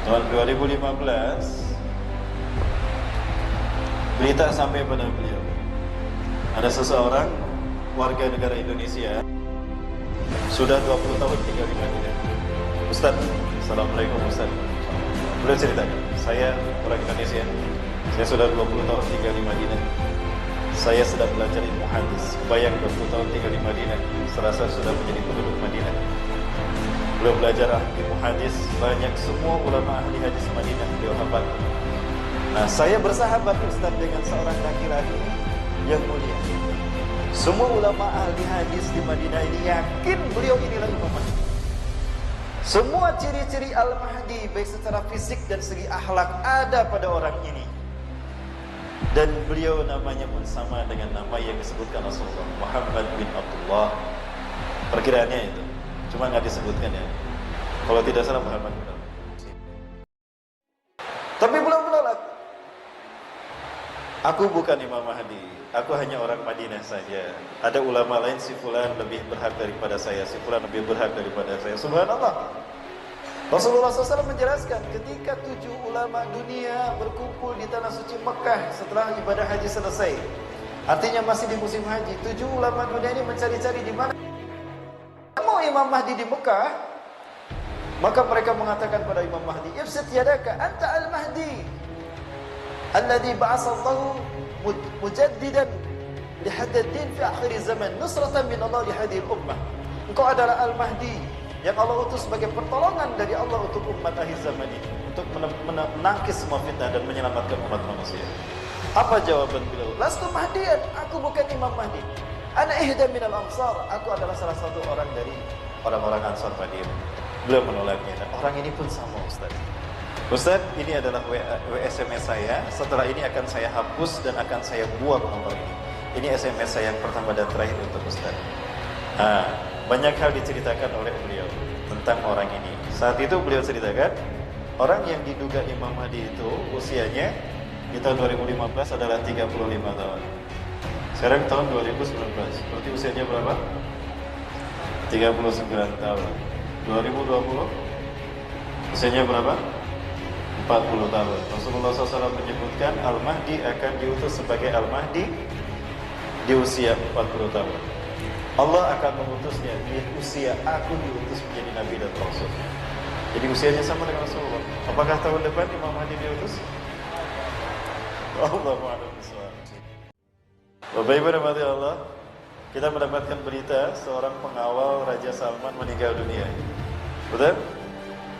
Tahun 2015 berita sampai pada beliau, ada seseorang warga negara Indonesia sudah 20 tahun tinggal di Madinah. Ustaz, Assalamualaikum Ustaz. Beliau ceritakan, saya orang Indonesia, saya sudah 20 tahun tinggal di Madinah. Saya sedang belajar ilmu hadis. Bayang 20 tahun tinggal di Madinah, serasa sudah menjadi penduduk Madinah. Beliau belajar ilmu hadis, banyak semua ulama ahli hadis Madinah beliau hafal. Nah, saya bersahabat Ustaz dengan seorang laki-laki yang mulia. Semua ulama ahli hadis di Madinah ini yakin beliau inilah Imam Mahdi. Semua ciri-ciri Al-Mahdi baik secara fisik dan segi akhlak ada pada orang ini. Dan beliau namanya pun sama dengan nama yang disebutkan Rasulullah, Muhammad bin Abdullah. Perkiraannya itu, cuma nggak disebutkan ya. Kalau tidak salah Muhammad bin Abdullah. Tapi beliau menolak. Aku bukan Imam Mahdi, aku hanya orang Madinah saja. Ada ulama lain, si fulan lebih berhak daripada saya, si fulan lebih berhak daripada saya. Subhanallah. Rasulullah SAW menjelaskan ketika 7 ulama dunia berkumpul di tanah suci Mekah setelah ibadah haji selesai. Artinya masih di musim haji. 7 ulama dunia ini mencari-cari di mana mau Imam Mahdi di Mekah. Maka mereka mengatakan pada Imam Mahdi, "Ibsit yadaka, anta al-Mahdi alladhi ba'asallahu mujaddidan lihadad din fi akhir zaman, nusratan min Allah li hadhihi al-ummah." Engkau adalah Al-Mahdi yang Allah utus sebagai pertolongan dari Allah untuk umat akhir zaman ini, untuk menangkis semua fitnah dan menyelamatkan umat manusia. Apa jawaban beliau? Lastu Mahdiyan, aku bukan Imam Mahdi. Ana ihda minal ansar, aku adalah salah satu orang dari orang-orang Ansar Madinah. Beliau menolaknya. Dan orang ini pun sama, Ustaz. Ustaz, ini adalah SMS saya. Setelah ini akan saya hapus dan akan saya buang nomor ini. Ini SMS saya yang pertama dan terakhir untuk Ustaz. Banyak hal diceritakan oleh beliau tentang orang ini. Saat itu beliau ceritakan, orang yang diduga Imam Mahdi itu usianya di tahun 2015 adalah 35 tahun. Sekarang tahun 2019, berarti usianya berapa? 39 tahun. 2020 usianya berapa? 40 tahun. Rasulullah SAW menyebutkan Al-Mahdi akan diutus sebagai Al-Mahdi di usia 40 tahun. Allah akan mengutusnya di usia aku diutus menjadi Nabi dan Rasul. Jadi usianya sama dengan Rasulullah. Apakah tahun depan Imam Mahdi diutus? Allahu a'lam bishawab. Bapak Ibu rahmati Allah, kita mendapatkan berita seorang pengawal Raja Salman meninggal dunia. Betul?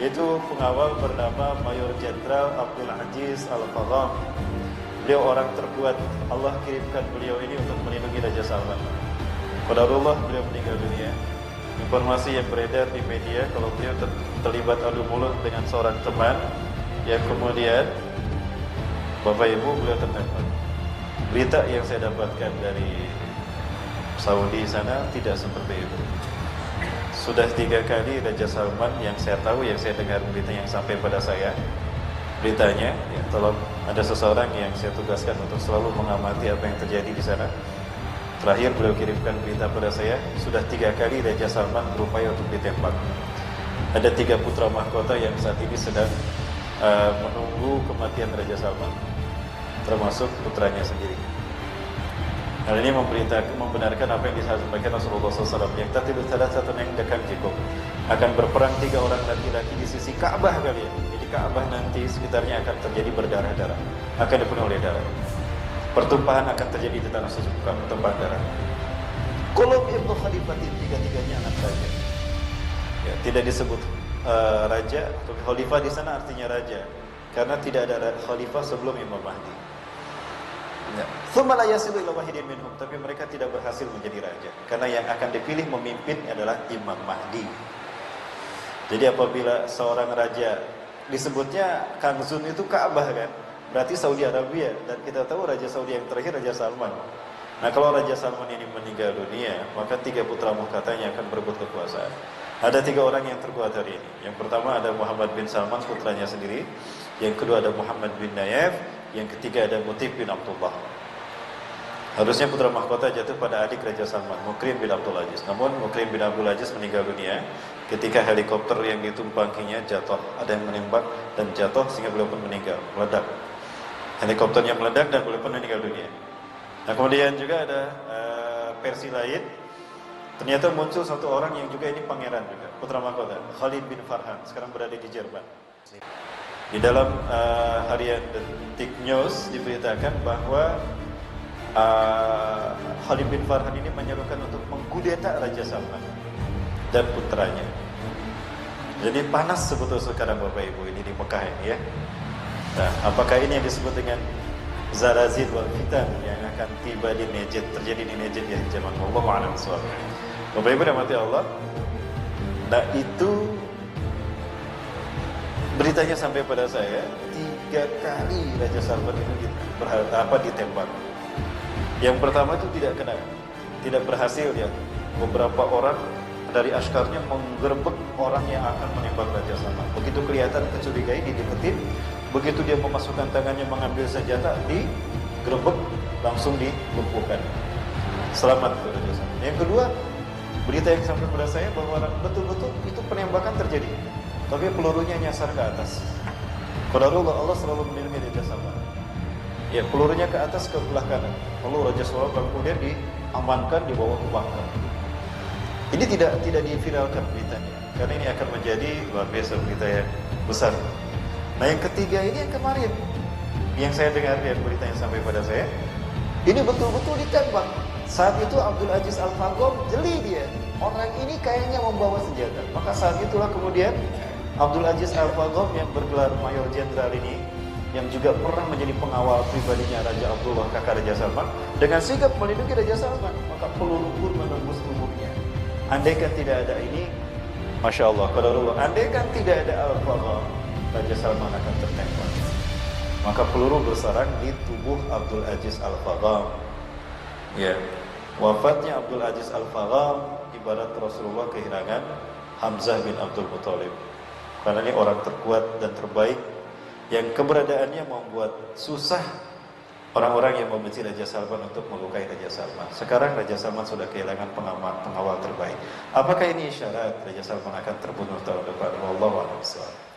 Itu pengawal bernama Mayor Jenderal Abdul Aziz Al-Fagham. Beliau orang terkuat. Allah kirimkan beliau ini untuk melindungi Raja Salman. Qadarullah beliau meninggal dunia. Informasi yang beredar di media kalau beliau terlibat adu mulut dengan seorang teman yang kemudian Bapak Ibu beliau tertembak. Berita yang saya dapatkan dari Saudi sana tidak seperti itu. Sudah 3 kali Raja Salman yang saya tahu, yang saya dengar berita yang sampai pada saya, beritanya, ya, tolong ada seseorang yang saya tugaskan untuk selalu mengamati apa yang terjadi di sana. Terakhir beliau kirimkan berita pada saya, sudah 3 kali Raja Salman berupaya untuk ditembak. Ada 3 putra mahkota yang saat ini sedang menunggu kematian Raja Salman, termasuk putranya sendiri. Hal ini membenarkan apa yang disampaikan Rasulullah SAW, yang tatilu salah satu yang dekat jikuk, akan berperang 3 orang laki-laki di sisi Ka'bah kalian. Jadi Ka'bah nanti sekitarnya akan terjadi berdarah-darah, akan dipenuhi oleh darah. Pertumpahan akan terjadi di tanah suci, tumpah darah. Qulub ibnu Khalifatin, 3-tiganya anak raja. Ya, tidak disebut raja atau khalifah di sana artinya raja, karena tidak ada khalifah sebelum Imam Mahdi. Ya. Tsumma la yasilu ila wahidin minhum, tapi mereka tidak berhasil menjadi raja, karena yang akan dipilih memimpin adalah Imam Mahdi. Jadi apabila seorang raja disebutnya Kanzun itu Ka'bah kan? Berarti Saudi Arabia, dan kita tahu Raja Saudi yang terakhir Raja Salman. Nah, kalau Raja Salman ini meninggal dunia, maka 3 putra mahkotanya akan berebut kekuasaan. Ada 3 orang yang terkuat hari ini. Yang pertama ada Muhammad bin Salman, putranya sendiri. Yang kedua ada Muhammad bin Nayef. Yang ketiga ada Mutif bin Abdullah. Harusnya putra mahkota jatuh pada adik Raja Salman, Mukrim bin Abdul Aziz. Namun Mukrim bin Abdul Aziz meninggal dunia ketika helikopter yang ditumpanginya jatuh, ada yang menembak dan jatuh sehingga beliau pun meninggal, meledak. Helikopternya meledak dan beliau pun meninggal dunia. Nah kemudian juga ada versi lain, ternyata muncul satu orang yang juga ini pangeran juga, putra mahkota, Khalid bin Farhan, sekarang berada di Jerman. Di dalam harian Detik News diberitakan bahwa Khalid bin Farhan ini menyerukan untuk mengkudeta Raja Salman dan putranya. Jadi panas sebetulnya sekarang Bapak Ibu ini di Mekah ini ya. Nah, apakah ini yang disebut dengan Zarazil wal Fitan yang akan tiba di Najd, terjadi di Najd ya zaman Allah a'lam bishawab. Bapak Ibu rahmati Allah. Nah, itu beritanya sampai pada saya 3 kali Raja Salman itu ditembak. Yang pertama itu tidak berhasil ya. Beberapa orang dari askarnya menggerebek orang yang akan menembak Raja Salman. Begitu kelihatan kecurigaan, dideketin. Begitu dia memasukkan tangannya mengambil senjata, digerebek, langsung dilumpuhkan. Selamat Raja Salman. Yang kedua, berita yang sampai pada saya bahwa betul-betul itu penembakan terjadi, tapi pelurunya nyasar ke atas. Qadarullah, Allah selalu melindungi Raja Salman. Ya, pelurunya ke atas ke belah kanan. Lalu Raja Salman kemudian diamankan, dibawa ke bunker. Ini tidak diviralkan beritanya, karena ini akan menjadi luar biasa berita yang besar. Nah yang ketiga ini yang kemarin, yang saya dengar dari berita yang sampai pada saya, ini betul-betul ditembak. Saat itu Abdul Aziz Al-Faghom jeli dia, orang ini kayaknya membawa senjata. Maka saat itulah kemudian Abdul Aziz Al-Faghom yang bergelar Mayor Jenderal ini, yang juga pernah menjadi pengawal pribadinya Raja Abdullah kakak Raja Salman, dengan sigap melindungi Raja Salman, maka peluru pun menembus tubuhnya. Andaikan tidak ada ini, Masya Allah, qadarullah, andaikan tidak ada Al-Faghom, Raja Salman akan tertembak. Maka peluru bersarang di tubuh Abdul Aziz Al-Faghom. Ya, wafatnya Abdul Aziz Al-Faghom ibarat Rasulullah kehilangan Hamzah bin Abdul Muthalib. Karena ini orang terkuat dan terbaik yang keberadaannya membuat susah orang-orang yang membenci Raja Salman untuk melukai Raja Salman. Sekarang Raja Salman sudah kehilangan pengawal terbaik. Apakah ini isyarat Raja Salman akan terbunuh tahun depan? Wallahu a'lam bishawab.